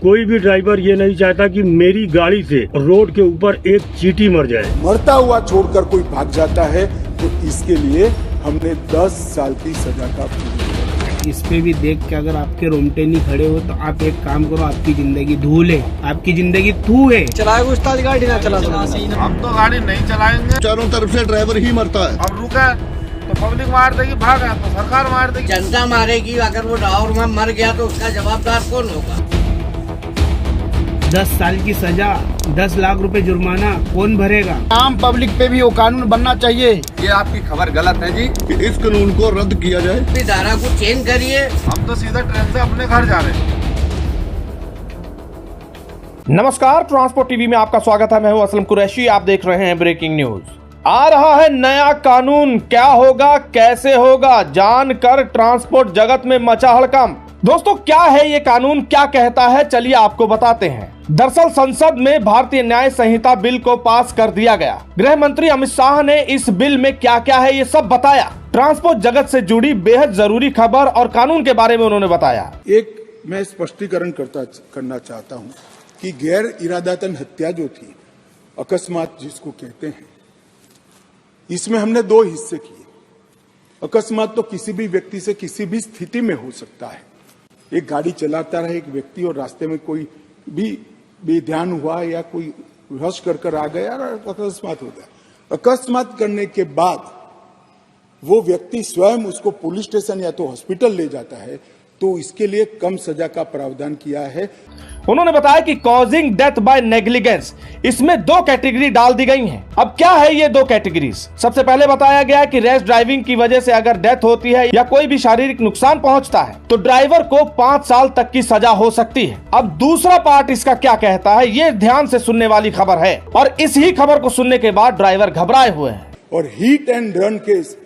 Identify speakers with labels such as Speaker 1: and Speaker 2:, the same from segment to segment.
Speaker 1: कोई भी ड्राइवर ये नहीं चाहता कि मेरी गाड़ी से रोड के ऊपर एक चींटी मर जाए।
Speaker 2: मरता हुआ छोड़कर कोई भाग जाता है तो इसके लिए हमने 10 साल की सजा का
Speaker 3: इस पे भी देख के अगर आपके रोंगटे नहीं खड़े हो तो आप एक काम करो, आपकी जिंदगी धूल है, आपकी जिंदगी थू है।
Speaker 4: चलाएगा उस्ताद गाड़ी ना चला।
Speaker 5: हम तो गाड़ी नहीं चलाएंगे।
Speaker 6: चारों तरफ से ड्राइवर ही मरता है।
Speaker 5: अब रुका तो पब्लिक मार देगी, भागा तो सरकार मार देगी,
Speaker 4: जनता मारेगी। अगर वो ड्राइवर में मर गया तो उसका जवाबदार कौन होगा?
Speaker 3: 10 साल की सजा, 10 लाख रुपए जुर्माना कौन भरेगा?
Speaker 7: आम पब्लिक पे भी वो कानून बनना चाहिए।
Speaker 5: ये आपकी खबर गलत है जी।
Speaker 6: कि इस कानून को रद्द किया जाए।
Speaker 4: धारा को चेंज करिए।
Speaker 5: हम तो सीधा ट्रेन से अपने घर जा रहे हैं।
Speaker 8: नमस्कार, ट्रांसपोर्ट टीवी में आपका स्वागत है। मैं हूं असलम कुरैशी। आप देख रहे हैं ब्रेकिंग न्यूज। आ रहा है नया कानून, क्या होगा, कैसे होगा, जानकर ट्रांसपोर्ट जगत में मचा हड़कंप। दोस्तों, क्या है ये कानून, क्या कहता है, चलिए आपको बताते हैं। दरअसल संसद में भारतीय न्याय संहिता बिल को पास कर दिया गया। गृह मंत्री अमित शाह ने इस बिल में क्या क्या है ये सब बताया। ट्रांसपोर्ट जगत से जुड़ी बेहद जरूरी खबर और कानून के बारे में उन्होंने बताया।
Speaker 2: एक मैं स्पष्टीकरण करना चाहता हूं कि गैर इरादतन हत्या जो थी, अकस्मात जिसको कहते हैं, इसमें हमने 2 हिस्से किए। अकस्मात तो किसी भी व्यक्ति से किसी भी स्थिति में हो सकता है। एक गाड़ी चलाता रहे एक व्यक्ति और रास्ते में कोई भी बेध्यान हुआ या कोई रश कर आ गया और अकस्मात हो गया। अकस्मात करने के बाद वो व्यक्ति स्वयं उसको पुलिस स्टेशन या तो हॉस्पिटल ले जाता है, तो इसके लिए कम सजा का प्रावधान किया है।
Speaker 8: उन्होंने बताया कि कॉजिंग डेथ बाय नेग्लिजेंस, इसमें 2 कैटेगरी डाल दी गई हैं। अब क्या है ये 2 कैटेगरीज? सबसे पहले बताया गया कि रैश ड्राइविंग की वजह से अगर डेथ होती है या कोई भी शारीरिक नुकसान पहुंचता है तो ड्राइवर को 5 साल तक की सजा हो सकती है। अब दूसरा पार्ट इसका क्या कहता है, ये ध्यान से सुनने वाली खबर है और इस ही खबर को सुनने के बाद ड्राइवर घबराए हुए हैं।
Speaker 2: और हिट एंड रन केस,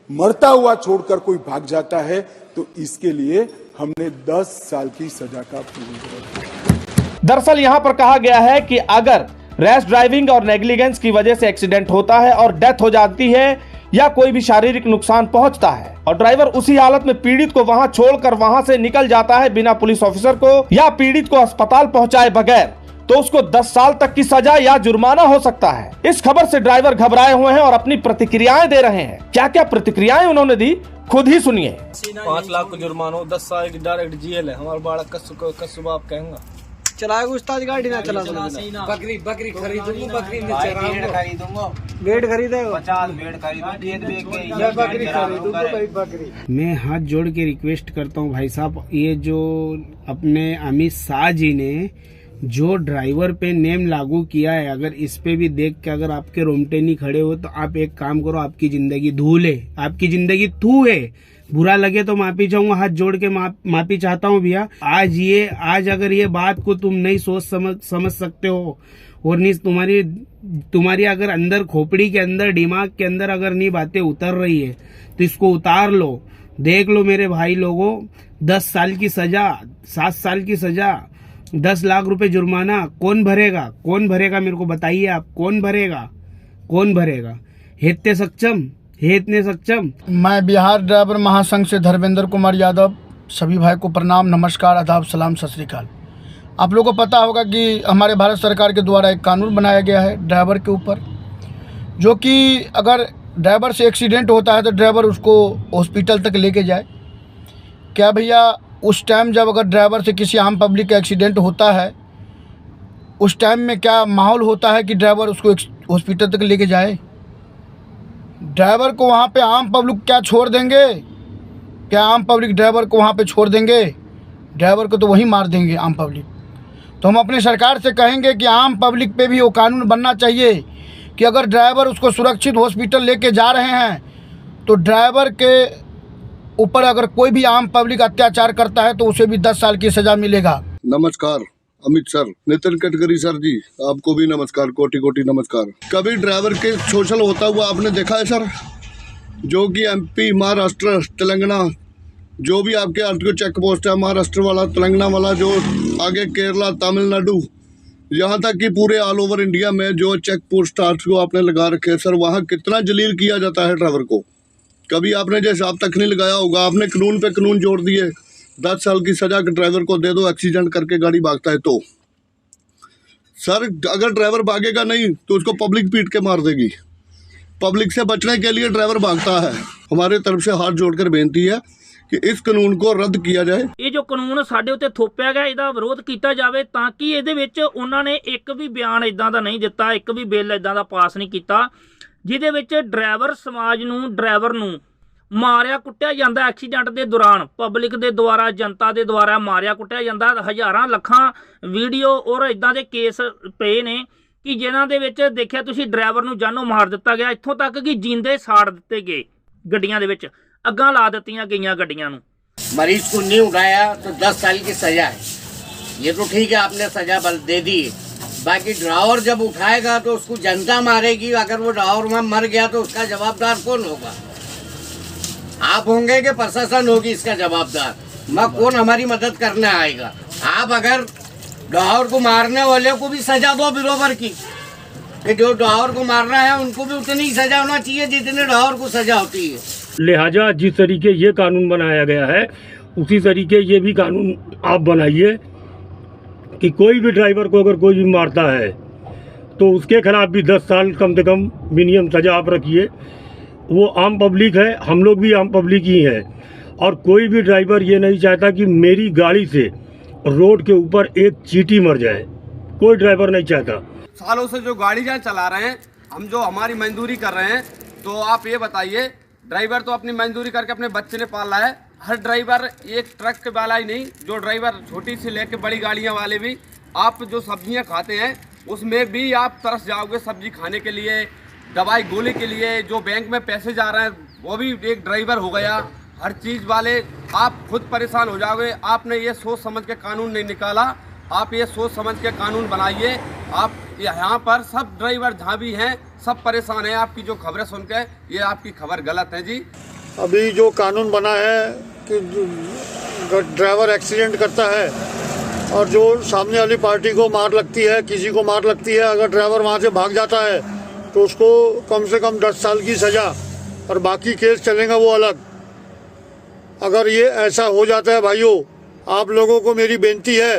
Speaker 2: मरता हुआ छोड़कर कोई भाग जाता है तो इसके लिए हमने 10 साल की सजा का
Speaker 8: दरअसल यहाँ पर कहा गया है कि अगर रैश ड्राइविंग और नेग्लिजेंस की वजह से एक्सीडेंट होता है और डेथ हो जाती है या कोई भी शारीरिक नुकसान पहुंचता है और ड्राइवर उसी हालत में पीड़ित को वहां छोड़कर वहां से निकल जाता है बिना पुलिस ऑफिसर को या पीड़ित को अस्पताल पहुंचाए बगैर, तो उसको 10 साल तक की सजा या जुर्माना हो सकता है। इस खबर से ड्राइवर घबराए हुए हैं और अपनी प्रतिक्रियाएं दे रहे हैं। क्या क्या प्रतिक्रियाएं उन्होंने दी, खुद ही सुनिए।
Speaker 3: 5 लाख को जुर्माना, 10 साल की डायरेक्ट जेल है। हमारा बालक कस्बा आप कहेंगा
Speaker 4: चलाएगा उस्ताद गाड़ी ना चला। बकरी खरीदूंगा, बकरी में खरीदूंगा, बेड खरीदेगा, 50 बेड खरीदूंगा, बकरी खरीदूंगा बकरी।
Speaker 3: मैं हाथ जोड़ के रिक्वेस्ट करता हूँ भाई साहब, ये जो अपने अमित शाह जी ने जो ड्राइवर पे नेम लागू किया है, अगर इस पे भी देख के अगर आपके रोंगटे नहीं खड़े हो तो आप एक काम करो, आपकी जिंदगी धूल है, आपकी जिंदगी थू है। बुरा लगे तो माफी चाहूंगा, हाथ जोड़ के माफी चाहता हूँ भैया। आज अगर ये बात को तुम नहीं सोच समझ सकते हो और नहीं तुम्हारी अगर अंदर खोपड़ी के अंदर, दिमाग के अंदर अगर नहीं बातें उतर रही है तो इसको उतार लो। देख लो मेरे भाई लोगों, 10 साल की सजा, 7 साल की सजा, 10 लाख रुपए जुर्माना कौन भरेगा? कौन भरेगा मेरे को बताइए आप, कौन भरेगा? है इतने सक्षम?
Speaker 7: मैं बिहार ड्राइवर महासंघ से धर्मेंद्र कुमार यादव, सभी भाई को प्रणाम, नमस्कार, आदाब, सलाम, सत श्री अकाल। आप लोगों को पता होगा कि हमारे भारत सरकार के द्वारा एक कानून बनाया गया है ड्राइवर के ऊपर, जो कि अगर ड्राइवर से एक्सीडेंट होता है तो ड्राइवर उसको हॉस्पिटल तक लेके जाए। क्या भैया, उस टाइम जब अगर ड्राइवर से किसी आम पब्लिक का एक्सीडेंट होता है, उस टाइम में क्या माहौल होता है कि ड्राइवर उसको हॉस्पिटल तक लेके जाए? ड्राइवर को वहाँ पे आम पब्लिक क्या छोड़ देंगे? क्या आम पब्लिक ड्राइवर को वहाँ पे छोड़ देंगे? ड्राइवर को तो वहीं मार देंगे आम पब्लिक। तो हम अपनी सरकार से कहेंगे कि आम पब्लिक पे भी वो कानून बनना चाहिए कि अगर ड्राइवर उसको सुरक्षित हॉस्पिटल लेके जा रहे हैं तो ड्राइवर के ऊपर अगर कोई भी आम पब्लिक अत्याचार करता है तो उसे भी 10 साल की सजा मिलेगा।
Speaker 6: नमस्कार अमित सर, नितिन गडकरी सर जी, आपको भी नमस्कार, कोटि कोटि नमस्कार। कभी ड्राइवर के शोषण होता हुआ आपने देखा है सर? जो कि एमपी, महाराष्ट्र, तेलंगाना, जो भी आपके आरटीओ चेक पोस्ट है, महाराष्ट्र वाला, तेलंगाना वाला, जो आगे केरला, तमिलनाडु, यहाँ तक कि पूरे ऑल ओवर इंडिया में जो चेक पोस्ट को आपने लगा रखे सर, वहाँ कितना जलील किया जाता है ड्राइवर को। कभी आपने जो हिसाब तक नहीं लगाया होगा, आपने कानून पे कानून जोड़ दिए। 10 साल की सजा ड्राइवर को दे दो, एक्सीडेंट करके गाड़ी भागता है तो। सर अगर ड्राइवर भागेगा नहीं तो उसको पब्लिक पीट के मार देगी। पब्लिक से बचने के लिए ड्राइवर भागता है। हमारे तरफ से हाथ जोड़कर बेनती है कि इस ਕਾਨੂੰਨ को ਰੱਦ किया जाए।
Speaker 9: ਇਹ ਜੋ ਕਾਨੂੰਨ ਸਾਡੇ ਉੱਤੇ ਥੋਪਿਆ ਗਿਆ ਇਹਦਾ ਵਿਰੋਧ ਕੀਤਾ ਜਾਵੇ ਤਾਂ ਕਿ ਇਹਦੇ ਵਿੱਚ ਉਹਨਾਂ ਨੇ ਇੱਕ ਵੀ ਬਿਆਨ ਇਦਾਂ ਦਾ ਨਹੀਂ ਦਿੱਤਾ, ਇੱਕ ਵੀ ਬਿੱਲ ਇਦਾਂ ਦਾ ਪਾਸ ਨਹੀਂ ਕੀਤਾ ਜਿਹਦੇ ਵਿੱਚ ਡਰਾਈਵਰ ਸਮਾਜ ਨੂੰ, ਡਰਾਈਵਰ ਨੂੰ ਮਾਰਿਆ ਕੁੱਟਿਆ ਜਾਂਦਾ ਐਕਸੀਡੈਂਟ ਦੇ ਦੌਰਾਨ, ਪਬਲਿਕ ਦੇ ਦੁਆਰਾ, ਜਨਤਾ ਦੇ ਦੁਆਰਾ ਮਾਰਿਆ ਕੁੱਟਿਆ ਜਾਂਦਾ। ਹਜ਼ਾਰਾਂ ਲੱਖਾਂ ਵੀਡੀਓ ਔਰ ਇਦਾਂ ਦੇ ਕੇਸ ਪਏ ਨੇ ਕਿ ਜਿਨ੍ਹਾਂ ਦੇ ਵਿੱਚ ਦੇਖਿਆ ਤੁਸੀਂ ਡਰਾਈਵਰ ਨੂੰ ਜਾਨੋਂ ਮਾਰ ਦਿੱਤਾ ਗਿਆ, ਇੱਥੋਂ ਤੱਕ ਕਿ ਜਿੰਦੇ ਸਾੜ ਦਿੱਤੇ ਗਏ ਗੱਡੀਆਂ ਦੇ ਵਿੱਚ, ਅੱਗਾਂ ਲਾ ਦਿੱਤੀਆਂ ਗਈਆਂ ਗੱਡੀਆਂ ਨੂੰ।
Speaker 10: मरीज को नहीं उठाया तो 10 साल की सजा है, ये तो ठीक है, आपने सजा बल दे दी। बाकी ड्राइवर जब उठाएगा तो उसको जनता मारेगी। अगर वो ड्राइवर में मर गया तो उसका जवाबदार कौन होगा? आप होंगे कि प्रशासन होगी इसका जवाबदार? मैं कौन हमारी मदद करने आएगा? आप अगर ड्राइवर को मारने वाले को भी सजा दो बराबर की, कि जो ड्राइवर को मार रहा है उनको भी उतनी ही सजा होना चाहिए जितने ड्राइवर को सजा होती है।
Speaker 1: लिहाजा जिस तरीके ये कानून बनाया गया है उसी तरीके ये भी कानून आप बनाइए कि कोई भी ड्राइवर को अगर कोई भी मारता है तो उसके खिलाफ भी 10 साल कम से कम मिनिमम सजा आप रखिए। वो आम पब्लिक है, हम लोग भी आम पब्लिक ही हैं, और कोई भी ड्राइवर ये नहीं चाहता कि मेरी गाड़ी से रोड के ऊपर एक चींटी मर जाए, कोई ड्राइवर नहीं चाहता।
Speaker 11: सालों से जो गाड़ी चला रहे हैं हम, जो हमारी मजदूरी कर रहे हैं, तो आप ये बताइए, ड्राइवर तो अपनी मजदूरी करके अपने बच्चे ने पाला है। हर ड्राइवर एक ट्रक के वाला ही नहीं, जो ड्राइवर छोटी से लेके बड़ी गाड़ियां वाले भी, आप जो सब्जियां खाते हैं उसमें भी आप तरस जाओगे सब्जी खाने के लिए, दवाई गोली के लिए। जो बैंक में पैसे जा रहे हैं वो भी एक ड्राइवर हो गया। हर चीज़ वाले आप खुद परेशान हो जाओगे। आपने ये सोच समझ के कानून नहीं निकाला, आप ये सोच समझ के कानून बनाइए। आप यहाँ पर सब ड्राइवर जहाँ भी हैं सब परेशान हैं। आपकी जो खबरें सुन के, ये आपकी खबर गलत है जी।
Speaker 7: अभी जो कानून बना है कि ड्राइवर एक्सीडेंट करता है और जो सामने वाली पार्टी को मार लगती है, किसी को मार लगती है, अगर ड्राइवर वहाँ से भाग जाता है तो उसको कम से कम 10 साल की सज़ा, और बाकी केस चलेगा वो अलग। अगर ये ऐसा हो जाता है भाइयों, आप लोगों को मेरी बेनती है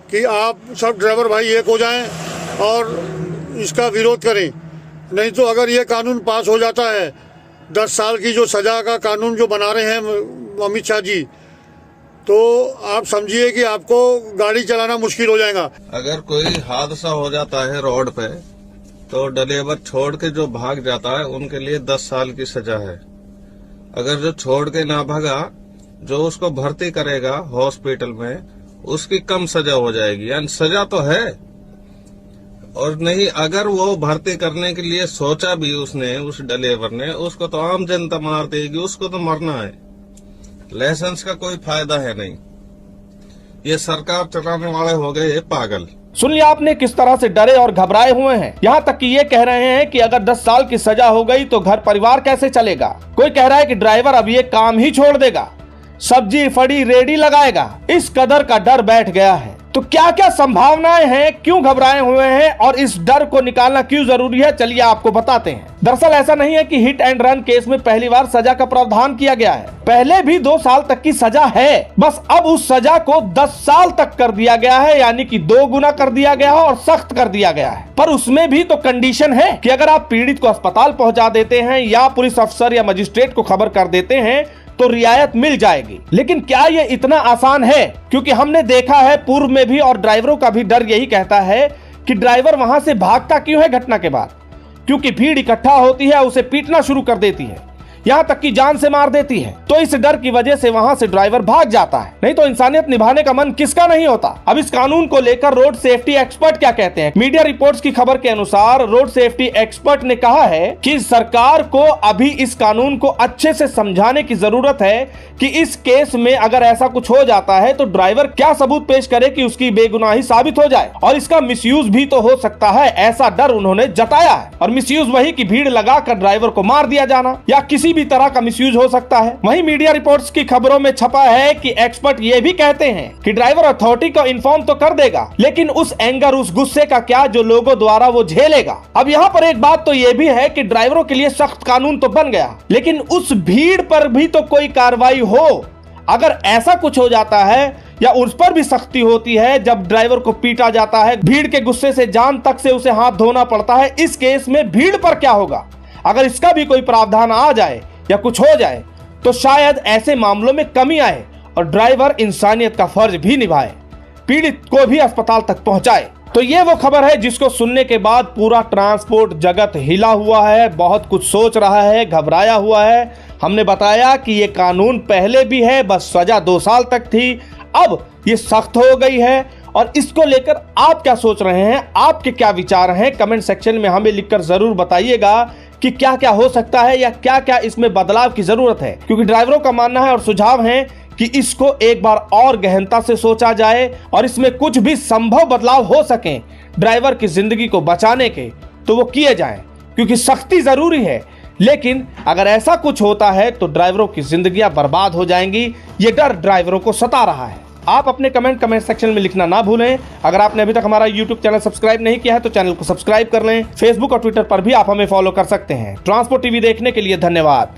Speaker 7: कि आप सब ड्राइवर भाई एक हो जाएं और इसका विरोध करें। नहीं तो अगर ये कानून पास हो जाता है, 10 साल की जो सज़ा का कानून जो बना रहे हैं अमित शाह जी, तो आप समझिए कि आपको गाड़ी चलाना मुश्किल हो जाएगा।
Speaker 12: अगर कोई हादसा हो जाता है रोड पे तो ड्राइवर छोड़ के जो भाग जाता है उनके लिए 10 साल की सजा है। अगर जो छोड़ के ना भागा, जो उसको भर्ती करेगा हॉस्पिटल में, उसकी कम सजा हो जाएगी। यानी सजा तो है, और नहीं अगर वो भर्ती करने के लिए सोचा भी उसने, उस ड्राइवर ने, उसको तो आम जनता मार देगी, उसको तो मरना है। लाइसेंस का कोई फायदा है नहीं। ये सरकार चलाने वाले हो गए पागल।
Speaker 8: सुन लिया आपने किस तरह से डरे और घबराए हुए हैं। यहाँ तक कि ये कह रहे हैं कि अगर 10 साल की सजा हो गई तो घर परिवार कैसे चलेगा। कोई कह रहा है कि ड्राइवर अब ये काम ही छोड़ देगा, सब्जी फड़ी रेडी लगाएगा। इस कदर का डर बैठ गया है। तो क्या क्या संभावनाएं हैं, क्यों घबराए हुए हैं और इस डर को निकालना क्यों जरूरी है, चलिए आपको बताते हैं। दरअसल ऐसा नहीं है कि हिट एंड रन केस में पहली बार सजा का प्रावधान किया गया है। पहले भी 2 साल तक की सजा है, बस अब उस सजा को 10 साल तक कर दिया गया है, यानी कि 2 गुना कर दिया गया है और सख्त कर दिया गया है। पर उसमें भी तो कंडीशन है कि अगर आप पीड़ित को अस्पताल पहुंचा देते हैं या पुलिस अफसर या मजिस्ट्रेट को खबर कर देते हैं तो रियायत मिल जाएगी। लेकिन क्या ये इतना आसान है? क्योंकि हमने देखा है पूर्व में भी, और ड्राइवरों का भी डर यही कहता है कि ड्राइवर वहां से भागता क्यों है घटना के बाद? क्योंकि भीड़ इकट्ठा होती है, उसे पीटना शुरू कर देती है, यहाँ तक कि जान से मार देती है। तो इस डर की वजह से वहां से ड्राइवर भाग जाता है। नहीं तो इंसानियत निभाने का मन किसका नहीं होता। अब इस कानून को लेकर रोड सेफ्टी एक्सपर्ट क्या कहते हैं? मीडिया रिपोर्ट्स की खबर के अनुसार रोड सेफ्टी एक्सपर्ट ने कहा है कि सरकार को अभी इस कानून को अच्छे से समझाने की जरूरत है कि इस केस में अगर ऐसा कुछ हो जाता है तो ड्राइवर क्या सबूत पेश करे कि उसकी बेगुनाही साबित हो जाए, और इसका मिसयूज भी तो हो सकता है, ऐसा डर उन्होंने जताया है। और मिसयूज वही कि भीड़ लगाकर ड्राइवर को मार दिया जाना या किसी भी तरह का मिसयूज हो सकता है। वहीं मीडिया रिपोर्ट्स की खबरों में छपा है कि एक्सपर्ट ये भी कहते हैं कि ड्राइवर अथॉरिटी को इन्फॉर्म तो कर देगा, लेकिन उस एंगर, उस गुस्से का क्या जो लोगों द्वारा वो झेलेगा। अब यहाँ पर एक बात तो ये भी है कि ड्राइवरों के लिए सख्त कानून तो बन गया, लेकिन उस भीड़ पर भी तो कोई कार्रवाई हो। अगर ऐसा कुछ हो जाता है या उस पर भी सख्ती होती है, जब ड्राइवर को पीटा जाता है, भीड़ के गुस्से से जान तक से उसे हाथ धोना पड़ता है, इस केस में भीड़ पर क्या होगा? अगर इसका भी कोई प्रावधान आ जाए या कुछ हो जाए तो शायद ऐसे मामलों में कमी आए और ड्राइवर इंसानियत का फर्ज भी निभाए, पीड़ित को भी अस्पताल तक पहुंचाए। तो ये वो खबर है जिसको सुनने के बाद पूरा ट्रांसपोर्ट जगत हिला हुआ है, बहुत कुछ सोच रहा है, घबराया हुआ है। हमने बताया कि ये कानून पहले भी है, बस सजा 2 साल तक थी, अब ये सख्त हो गई है। और इसको लेकर आप क्या सोच रहे हैं, आपके क्या विचार हैं, कमेंट सेक्शन में हमें लिखकर जरूर बताइएगा कि क्या क्या हो सकता है या क्या क्या इसमें बदलाव की जरूरत है। क्योंकि ड्राइवरों का मानना है और सुझाव है कि इसको एक बार और गहनता से सोचा जाए और इसमें कुछ भी संभव बदलाव हो सके ड्राइवर की जिंदगी को बचाने के, तो वो किए जाएं। क्योंकि सख्ती जरूरी है, लेकिन अगर ऐसा कुछ होता है तो ड्राइवरों की जिंदगियां बर्बाद हो जाएंगी। ये डर ड्राइवरों को सता रहा है। आप अपने कमेंट सेक्शन में लिखना ना भूलें। अगर आपने अभी तक हमारा YouTube चैनल सब्सक्राइब नहीं किया है तो चैनल को सब्सक्राइब कर लें। फेसबुक और ट्विटर पर भी आप हमें फॉलो कर सकते हैं। ट्रांसपोर्ट टीवी देखने के लिए धन्यवाद।